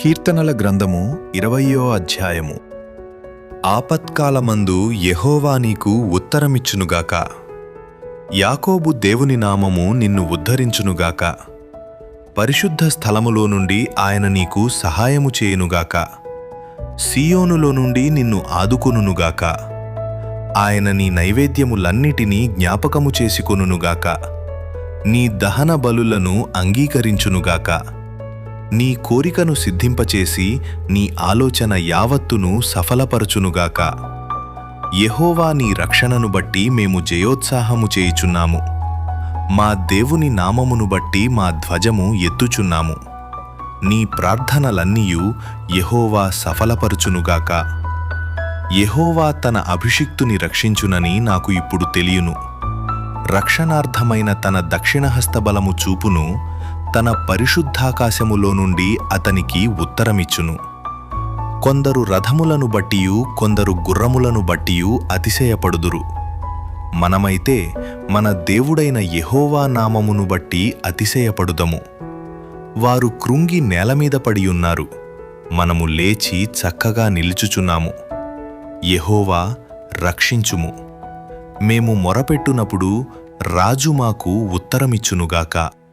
కీర్తనల గ్రంథము 20వ అధ్యాయము. ఆపత్కాలమందు యెహోవా నీకు ఉత్తరమిచ్చునుగాక. యాకోబు దేవుని నామము నిన్ను ఉద్ధరించునుగాక. పరిశుద్ధ స్థలములో నుండి ఆయన నీకు సహాయము చేయునుగాక. సీయోనులో నుండి నిన్ను ఆదుకొనుగాక. ఆయన నీ నైవేద్యములన్నిటినీ జ్ఞాపకము చేసుకొనుగాక. నీ దహన బలులను అంగీకరించునుగాక. నీ కోరికను సిద్ధింపచేసి నీ ఆలోచన యావత్తును సఫలపరచునుగాక. యెహోవా నీ రక్షణను బట్టి మేము జయోత్సాహము చేయుచున్నాము. మా దేవుని నామమును బట్టి మా ధ్వజము ఎత్తుచున్నాము. నీ ప్రార్థనలన్నీయు యెహోవా సఫలపరచునుగాక. యెహోవా తన అభిషిక్తుని రక్షించునని నాకు ఇప్పుడు తెలియును. రక్షణార్థమైన తన దక్షిణహస్త బలము చూపును. తన పరిశుద్ధాకాశములో నుండి అతనికి ఉత్తరమిచ్చును. కొందరు రథములను బట్టియు కొందరు గుర్రములను బట్టియు అతిశయపడుదురు. మనమైతే మన దేవుడైన యెహోవా నామమును బట్టి అతిశయపడుదము. వారు కృంగి నేలమీద పడియున్నారు. మనము లేచి చక్కగా నిలుచుచున్నాము. యెహోవా రక్షించుము. మేము మొరపెట్టునప్పుడు రాజు మాకు ఉత్తరమిచ్చునుగాక.